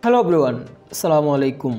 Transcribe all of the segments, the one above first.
Hello everyone, আসসালামু আলাইকুম।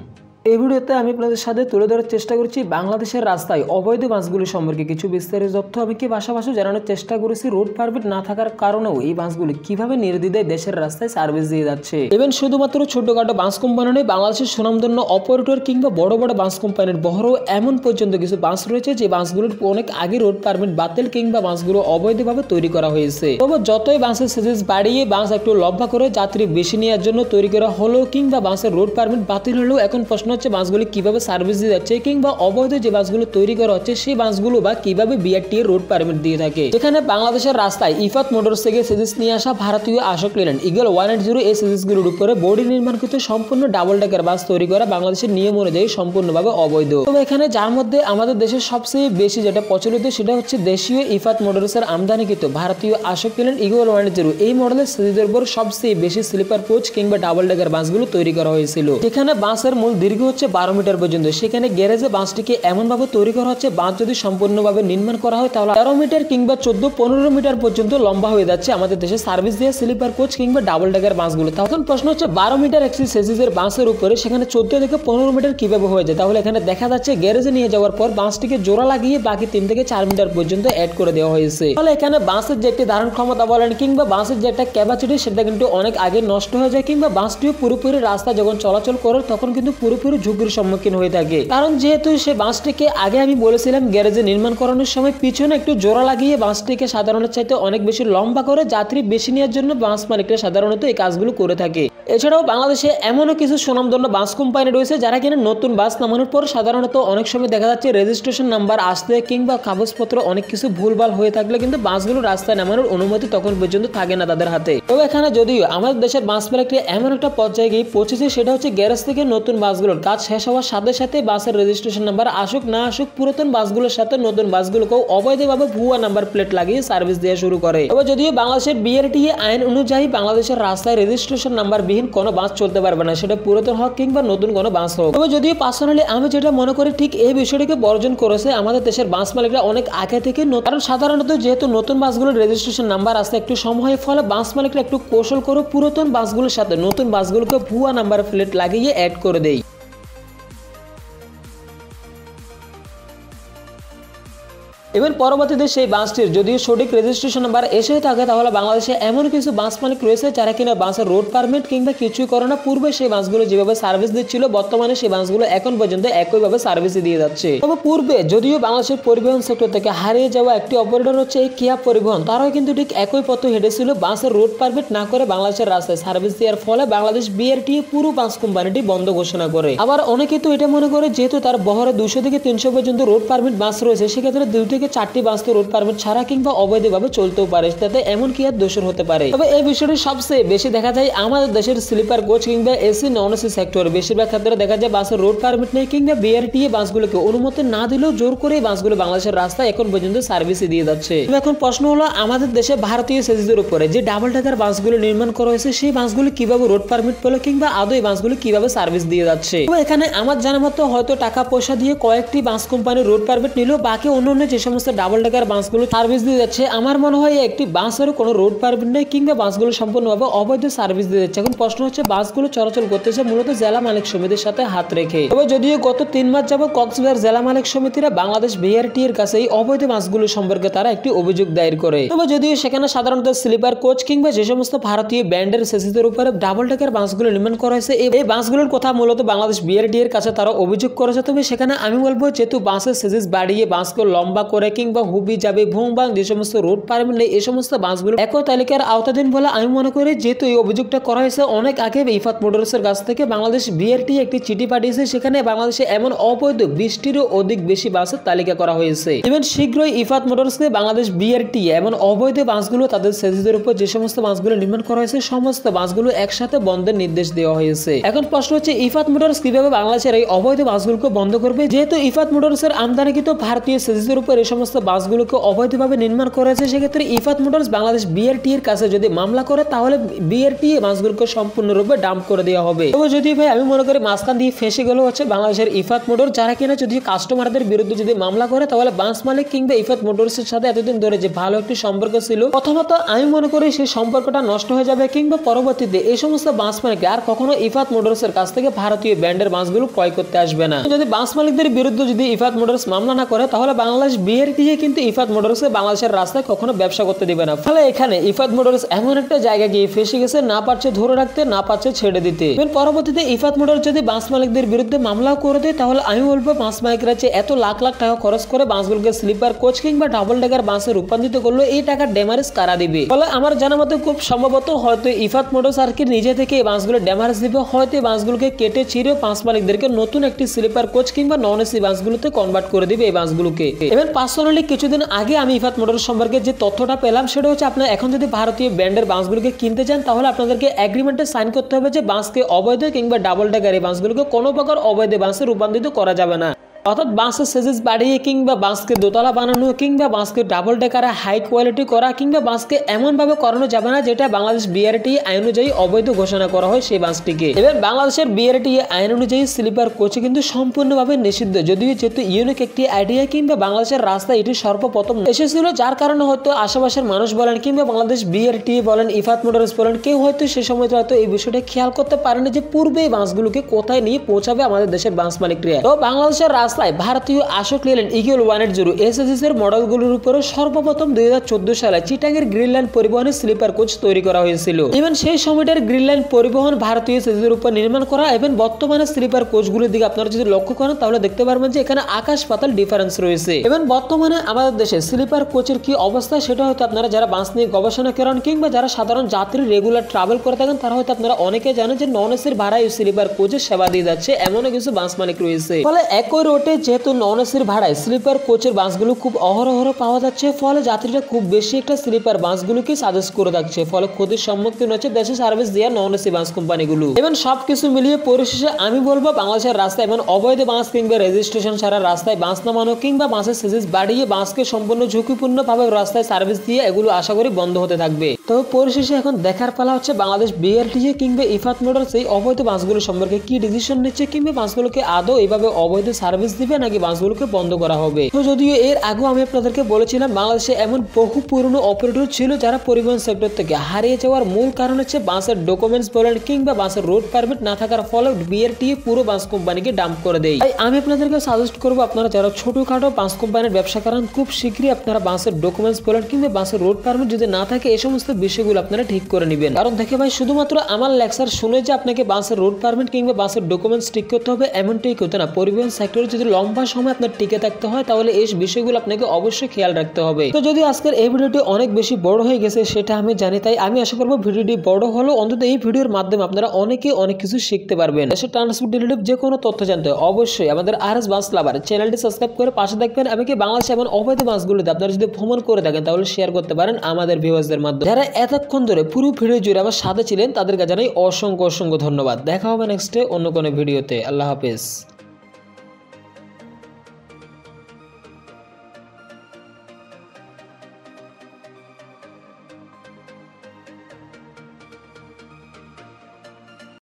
এই ভিডিওতে আমি আপনাদের সাথে তুলে ধরার চেষ্টা করছি বাংলাদেশের রাস্তায় অবৈধ বাসগুলি সম্পর্কে কিছু বিস্তারিত তথ্য। আমি কি পাশাপাশি জানানোর চেষ্টা করেছি রোড পারমিট না থাকার কারণেও এই বাসগুলি কিভাবে নির্দ্বিধায় দেশের রাস্তায় সার্ভিস দিয়ে যাচ্ছে। ইভেন শুধুমাত্র ছোটখাটো বাস কোম্পানি নয়, বাংলাদেশের সুনামধন্য অপারেটর কিংবা বড় বড় বাস কোম্পানির বহরও এমন পর্যন্ত কিছু বাস রয়েছে যে বাসগুলোর অনেক আগে রোড পারমিট বাতিল কিংবা বাসগুলো অবৈধভাবে তৈরি করা হয়েছে। তবে যতই বাসের সাইজ বাড়িয়ে বাস একটু লম্বা করে যাত্রী বেশি নেওয়ার জন্য তৈরি করা হলো কিংবা বাসের রোড পারমিট বাতিল হলেও এখন প্রশ্ন হচ্ছে বাসগুলি কিভাবে সার্ভিস দিয়ে যাচ্ছে কিংবা অবৈধ যে বাসগুলো তৈরি করা হচ্ছে সেই বাসগুলো বা কিভাবে বিআরটি এর রোড পারমিট দিয়ে থাকে। যেখানে বাংলাদেশের রাস্তায় ইফাত মোটরস থেকে সিরিজ নিয়ে আসা ভারতীয় আশোক লেল্যান্ড ইগল 180 এই সিরিজগুলোর উপরে বডি নির্মাণকৃত সম্পূর্ণ ডাবল ডেকার বাস তৈরি করা বাংলাদেশের নিয়ম অনুযায়ী সম্পূর্ণভাবে অবৈধ। তবে এখানে যার মধ্যে আমাদের দেশের সবচেয়ে বেশি যেটা প্রচলিত সেটা হচ্ছে দেশীয় ইফাত মোটরসের আমদানিকৃত ভারতীয় আশোক লেল্যান্ড ইগল 180 এই মডেলের সিরিজের উপর সবচেয়ে বেশি স্লিপার কোচ কিংবা ডাবল ডেকার বাসগুলো তৈরি করা হয়েছিল। যেখানে বাসের মূল দৈর্ঘ্য হচ্ছে 12 মিটার পর্যন্ত। সেখানে গ্যারেজে বাসটিকে এমনভাবে তৈরি করা হচ্ছে বাস যদি সম্পূর্ণভাবে নির্মাণ করা হয় তাহলে 13 মিটার কিংবা 14-15 মিটার পর্যন্ত লম্বা হয়ে যাচ্ছে আমাদের দেশে সার্ভিস দিয়ে স্লিপার কোচ কিংবা ডাবল ডেকার বাসগুলো। তখন প্রশ্ন হচ্ছে 12 মিটার এক্সিসের বাসের উপরে সেখানে 14 থেকে 15 মিটার কিভাবে হয়ে যায়। তাহলে এখানে দেখা যাচ্ছে গ্যারেজে নিয়ে যাওয়ার পর বাসটিকে জোড়া লাগিয়ে বাকি 3 থেকে 4 মিটার পর্যন্ত অ্যাড করে দেওয়া হয়েছে। তাহলে এখানে বাসের যে একটি ধারণ ক্ষমতা বলেন কিংবা বাসের যে একটা ক্যাপাসিটি সেটা কিন্তু অনেক আগে নষ্ট হয়ে যায় কিংবা বাসটিও পুরোপুরি রাস্তা যখন চলাচল করে তখন কিন্তু পুরোপুরি ঝুঁকির সম্মুখীন হয়ে থাকে। কারণ যেহেতু সে বাসটিকে আগে আমি বলেছিলাম গ্যারেজে নির্মাণ করানোর সময় পিছনে একটু জোড়া লাগিয়ে বাসটিকে সাধারণের চাইতে অনেক বেশি লম্বা করে যাত্রী বেশি নেওয়ার জন্য বাস মালিকরা সাধারণত এই কাজগুলো করে থাকে। এছাড়াও বাংলাদেশে এমনও কিছু সুনামধন্য বাস কোম্পানি রয়েছে যারা কিনা নতুন বাস নামানোর পর সাধারণত অনেক সময় দেখা যাচ্ছে রেজিস্ট্রেশন নাম্বার আসতে কিংবা কাগজপত্র অনেক কিছু ভুলভাল হয়ে থাকলে কিন্তু বাসগুলো রাস্তায় নামানোর অনুমতি তখন পর্যন্ত থাকে না তাদের হাতে। তবে এখানে যদিও আমাদের দেশের বাস মালিকরা এমন একটা পর্যায়ে গিয়ে পৌঁছেছে সেটা হচ্ছে গ্যারেজ থেকে নতুন বাসগুলোর কাজ শেষ হওয়ার সাথে সাথে বাসের রেজিস্ট্রেশন নাম্বার আসুক না আসুক পুরাতন বাসগুলোর সাথে নতুন বাসগুলোকেও অবৈধভাবে ভুয়া নাম্বার প্লেট লাগিয়ে সার্ভিস দেওয়া শুরু করে। তবে যদিও বাংলাদেশের বিআরটি আইন অনুযায়ী বাংলাদেশের রাস্তায় রেজিস্ট্রেশন নাম্বার বিহীন কোনো বাস চলতে পারবে না, সেটা পুরাতন হোক কিংবা নতুন কোনো বাস হোক। তবে যদিও পার্সোনালি আমি যেটা মনে করি ঠিক এই বিষয়টিকে বর্জন করেছে আমাদের দেশের বাস মালিকরা অনেক আগে থেকে। কারণ সাধারণত যেহেতু নতুন বাসগুলোর রেজিস্ট্রেশন নাম্বার আসতে একটু সময় ফলে বাস মালিকরা একটু কৌশল করে পুরাতন বাসগুলোর সাথে নতুন বাসগুলোকে ভুয়া নাম্বার প্লেট লাগিয়ে অ্যাড করে দেয়। এবার পরবর্তীতে সেই বাসটির যদিও সঠিক রেজিস্ট্রেশন নাম্বার এসে থাকে তাহলে বাংলাদেশে এমন কিছু বাস মালিক রয়েছে যারা কিনা বাসের রোড পারমিট কিংবা কিছুই করে না। পূর্বে সেই বাসগুলো যেভাবে সার্ভিস দিচ্ছিল বর্তমানে সেই বাসগুলো এখন পর্যন্ত একইভাবে সার্ভিস দিয়ে যাচ্ছে। তবে পূর্বে যদিও বাংলাদেশের পরিবহন সেক্টর থেকে হারিয়ে যাওয়া একটি অপারেটর হচ্ছে এই কিয়া পরিবহন, তারাও কিন্তু ঠিক একই পথে হেঁটেছিল বাসের রোড পারমিট না করে বাংলাদেশের রাস্তায় সার্ভিস দেওয়ার ফলে বাংলাদেশ বিআরটি পুরো বাস কোম্পানিটি বন্ধ ঘোষণা করে। আবার অনেকে তো এটা মনে করে যেহেতু তার বহরে 200 থেকে 300 পর্যন্ত রোড পারমিট বাস রয়েছে সেক্ষেত্রে 2 থেকে 4টি বাস তো রোড পারমিট ছাড়া কিংবা অবৈধভাবে চলতেও পারে, তাতে এমন কি আর দোষর হতে পারে। তবে এই বিষয়টি সবচেয়ে বেশি দেখা যায় আমাদের দেশের স্লিপার কোচ কিংবা এসি নন এসি সেক্টরে। বেশিরভাগ ক্ষেত্রে দেখা যায় বাসের রোড পারমিট নেই কিংবা বিআরটি বাসগুলোকে অনুমতি না দিলেও জোর করে বাসগুলো বাংলাদেশের রাস্তায় এখন পর্যন্ত সার্ভিস দিয়ে যাচ্ছে। এখন প্রশ্ন হলো আমাদের দেশে ভারতীয় সেজের উপরে যে ডাবল ডেকার বাসগুলো নির্মাণ করা হয়েছে সেই বাসগুলো কিভাবে রোড পারমিট পেল কিংবা আদৌ এই বাসগুলো কিভাবে সার্ভিস দিয়ে যাচ্ছে। এখানে আমার জানা মতো হয়তো টাকা পয়সা দিয়ে কয়েকটি বাস কোম্পানি রোড পারমিট নিল, বাকি অন্যান্য যে সমস্ত ডাবল ডেকার বাসগুলো সার্ভিস দিয়ে যাচ্ছে আমার মনে হয় একটি বাসের কোনো রোড পারমিট নেই কিংবা বাসগুলো সম্পূর্ণভাবে অবৈধ সার্ভিস দিয়ে যাচ্ছে। এখন প্রশ্ন হচ্ছে বাসগুলো চলাচল করতেছে মূলত জেলা মালিক সমিতির সাথে হাত রেখে। তবে যদিও গত 3 মাস যাবত কক্সবাজার জেলা মালিক সমিতিরা বাংলাদেশ বিআরটি এর কাছে এই অবৈধ বাসগুলো সম্পর্কে তারা একটি অভিযোগ দায়ের করে। তবে যদিও সেখানে সাধারণত স্লিপার কোচ কিংবা যে সমস্ত ভারতীয় ব্র্যান্ডের সেসিসের উপরে ডাবল ডেকার বাসগুলো নির্মাণ করা হয়েছে এই বাসগুলোর কথা মূলত বাংলাদেশ বিআরটি এর কাছে তারা অভিযোগ করেছে। তবে সেখানে আমি বলবো যেহেতু বাসের সেসিস বাড়িয়ে বাসকে লম্বা করে কিংবা হুবি যাবে ভুংবাং যে সমস্ত রোড পারমিট নেই এই সমস্ত বাসগুলো একই তালিকার আওতাধীন বলে আমি মনে করি। যেহেতু এই অভিযোগটা করা হয়েছে অনেক আগে ইফাত মোটরসের কাছ থেকে বাংলাদেশ বিআরটি একটি চিঠি পাঠিয়েছে, সেখানে বাংলাদেশে এমন অবৈধ 20টিরও অধিক বেশি বাসের তালিকা করা হয়েছে। ইভেন শীঘ্রই ইফাত মোটরসকে বাংলাদেশ বিআরটি এমন অবৈধ বাসগুলো তাদের সেজের উপর যে সমস্ত বাসগুলো নির্মাণ করা হয়েছে সমস্ত বাসগুলো একসাথে বন্ধের নির্দেশ দেওয়া হয়েছে। এখন প্রশ্ন হচ্ছে ইফাত মোটরস কিভাবে বাংলাদেশের এই অবৈধ বাসগুলোকে বন্ধ করবে। যেহেতু ইফাত মোটরসের আমদানিকৃত ভারতীয় সেজের উপর এই সমস্ত বাসগুলোকে অবৈধভাবে নির্মাণ করেছে, সেক্ষেত্রে ইফাত মোটরস বাংলাদেশ বিআরটি এর কাছে যদি মামলা করে তাহলে বিআরটি এই বাসগুলোকে সম্পূর্ণরূপে ডাম্প করে দেওয়া হবে। তবে যদি ভাই আমি মনে করি মাঝখান দিয়ে ফেসে গেল হচ্ছে বাংলাদেশের ইফাত মোটর, যারা কিনা যদি কাস্টমারদের বিরুদ্ধে যদি মামলা করে তাহলে বাস মালিক কিংবা ইফাত মোটরসের সাথে এতদিন ধরে যে ভালো একটি সম্পর্ক ছিল প্রথমত আমি মনে করি সেই সম্পর্কটা নষ্ট হয়ে যাবে, কিংবা পরবর্তীতে এই সমস্ত বাস মালিক আর কখনো ইফাত মোটরসের কাছ থেকে ভারতীয় ব্র্যান্ডের বাসগুলো ক্রয় করতে আসবে না। যদি বাস মালিকদের বিরুদ্ধে যদি ইফাত মোটরস মামলা না করে তাহলে বাংলাদেশ বিআরটিএ কিন্তু ইফাত মোটরসে বাংলাদেশের রাস্তায় কখনো ব্যবসা করতে দিবে না। ফলে এখানে ইফাত মোটরস এমন একটা জায়গা গিয়ে ফেসে গেছে, না পারছে ধরে রাখতে, না পারছে ছেড়ে দিতে। পরবর্তীতে ইফাত মোটরস যদি বাস মালিকদের বিরুদ্ধে মামলাও করে দেয় তাহলে আমি বলবো বাস মালিকরা যে এত লাখ লাখ টাকা খরচ করে বাসগুলোকে স্লিপার কোচ কিংবা ডাবল ডেকার বাসে রূপান্তরিত করলো, এই টাকার ড্যামারেজ কারা দিবে? ফলে আমার জানা মতে খুব সম্ভবত হয়তো ইফাত মোটরস আর কি নিজে থেকে এই বাসগুলো ড্যামারেজ দিবে, হয়তো এই বাসগুলোকে কেটে ছিঁড়ে বাস মালিকদেরকে নতুন একটি স্লিপার কোচ কিংবা নন এসি বাসগুলোতে কনভার্ট করে দিবে এই বাসগুলোকে। এবার পার্সোনালি কিছুদিন আগে আমি ইফাত মোটরস সম্পর্কে যে তথ্যটা পেলাম সেটা হচ্ছে আপনারা এখন যদি ভারতীয় ব্র্যান্ডের বাসগুলোকে কিনতে চান তাহলে আপনাদেরকে এগ্রিমেন্টে সাইন করতে হবে যে বাসকে অবৈধ কিংবা ডাবল ডেকার এই বাসগুলোকে কোনো প্রকার অবৈধ বাসে রূপান্তরিত করা যাবে না। অর্থাৎ বাসের সেজেস বাড়িয়ে কিংবা বাসকে দোতলা বানানো কিংবা বাসকে ডাবল ডেকারে হাই কোয়ালিটি করা কিংবা বাসকে এমনভাবে করানো যাবে না যেটা বাংলাদেশ বিআরটি আইন অনুযায়ী অবৈধ ঘোষণা করা হয় সেই বাসটিকে। এবার বাংলাদেশের বিআরটি আইন অনুযায়ী স্লিপার কোচে কিন্তু সম্পূর্ণভাবে নিষিদ্ধ, যদিও যেহেতু ইউনিক একটি আইডিয়া কিংবা বাংলাদেশের রাস্তায় এটি সর্বপ্রথম এসেছিল, যার কারণে হয়তো আশেপাশের মানুষ বলেন কিংবা বাংলাদেশ বিআরটি বলেন ইফাত মোটরস বলেন কেউ হয়তো সে সময় হয়তো এই বিষয়টা খেয়াল করতে পারেনি যে পূর্বে এই বাসগুলোকে কোথায় নিয়ে পৌঁছাবে আমাদের দেশের বাস মালিকরা। তো বাংলাদেশের রাস্তায় ভারতীয় আশোক লেল্যান্ড ইগল 180 এসএসএস এর মডেলগুলোর উপরে সর্বপ্রথম 2014 সালে চিটাগের গ্রিনল্যান্ড পরিবহনের স্লিপার কোচ তৈরি করা হয়েছিল। এবং সেই সময়টার গ্রিনল্যান্ড পরিবহন ভারতীয় এসএসএস এর উপর নির্মাণ করা। এবং বর্তমানে স্লিপার কোচগুলোর দিকে আপনারা যদি লক্ষ্য করেন তাহলে দেখতে পারবেন যে এখানে আকাশ পাতাল ডিফারেন্স রয়েছে। এবং বর্তমানে আমাদের দেশে স্লিপার কোচের কি অবস্থা সেটা হয়তো আপনারা যারা বাস নিয়ে গবেষণা করেন কিংবা যারা সাধারণ যাত্রী রেগুলার ট্রাভেল করে থাকেন তারা হয়তো আপনারা অনেকে জানেন যে নন এসির ভাড়ায় স্লিপার কোচের সেবা দিয়ে যাচ্ছে এমন কিছু বাস মালিক রয়েছে। ফলে একই রোডে যেহেতু নন এসির ভাড়ায় স্লিপার কোচের বাসগুলো খুব অহরহ পাওয়া যাচ্ছে, ফলে যাত্রীরা খুব বেশি একটা স্লিপার বাসগুলোকে সাজেস্ট করে থাকছে, ফলে ক্ষতির সম্মুখীন হচ্ছে দেশে সার্ভিস দেওয়া নন এসি বাস কোম্পানিগুলো। এবং সবকিছু মিলিয়ে পরিশেষে আমি বলবো বাংলাদেশের রাস্তায় এমন অবৈধ বাস কিংবা রেজিস্ট্রেশন ছাড়া রাস্তায় বাস নামানো কিংবা বাসের সেজেস বাড়িয়ে বাসকে সম্পূর্ণ ঝুঁকিপূর্ণভাবে রাস্তায় সার্ভিস দিয়ে এগুলো আশা করি বন্ধ হতে থাকবে। তো পরিশেষে এখন দেখার পালা হচ্ছে বাংলাদেশ বিআরটিএ কিংবা ইফাত মোটরস এই অবৈধ বাসগুলো সম্পর্কে কি ডিসিশন নিচ্ছে কিংবা বাসগুলোকে আদৌ এইভাবে অবৈধ সার্ভিস দিবে নাকি বাসগুলোকে বন্ধ করা হবে। তো যদিও এর আগেও আমি আপনাদেরকে বলেছিলাম বাংলাদেশে এমন বহু পুরনো অপারেটর ছিল যারা পরিবহন সেক্টর থেকে হারিয়ে যাওয়ার মূল কারণ হচ্ছে বাসের ডকুমেন্টস বলেন কিংবা বাসের রোড পারমিট না থাকার ফলে বিআরটিএ পুরো বাস কোম্পানিকে ডাম্প করে দেয়। তাই আমি আপনাদেরকে সাজেস্ট করবো আপনারা যারা ছোটখাটো বাস কোম্পানির ব্যবসা করেন খুব শীঘ্রই আপনারা বাসের ডকুমেন্টস বলেন কিংবা বাসের রোড পারমিট যদি না থাকে এই সমস্ত বিষয়গুলো আপনারা ঠিক করে নেবেন। কারণ দেখে ভাই শুধুমাত্র আমার লেকচার শুনে যে আপনাকে বাসের রোড পারমিট কিংবা বাসের ডকুমেন্টস ঠিক করতে হবে এমনটাই হতে না। পরিবহন সেক্টরে যদি লম্বা সময় আপনার টিকে থাকতে হয় তাহলে এই বিষয়গুলো আপনাকে অবশ্যই খেয়াল রাখতে হবে। তো যদি আজকের এই ভিডিওটি অনেক বেশি বড় হয়ে গেছে সেটা আমি জানি, তাই আমি আশা করবো ভিডিওটি বড় হলো অন্তত এই ভিডিওর মাধ্যমে আপনারা অনেকে অনেক কিছু শিখতে পারবেন। দেশের ট্রান্সপোর্ট রিলেটেড যে কোনো তথ্য জানতে অবশ্যই আমাদের আরএস বাস লাভার চ্যানেলটি সাবস্ক্রাইব করে পাশে দেখবেন। এমনকি বাংলাদেশে এমন অবৈধ বাসগুলোতে আপনারা যদি ভ্রমণ করে থাকেন তাহলে শেয়ার করতে পারেন আমাদের ভিউয়ার্সদের মাধ্যমে। যারা এতক্ষণ ধরে পুরো ভিডিও জুড়ে আমার সাথে ছিলেন তাদেরকে জানাই অসংখ্য অসংখ্য ধন্যবাদ। দেখা হবে নেক্সটে অন্য কোনো ভিডিওতে। আল্লাহ হাফেজ।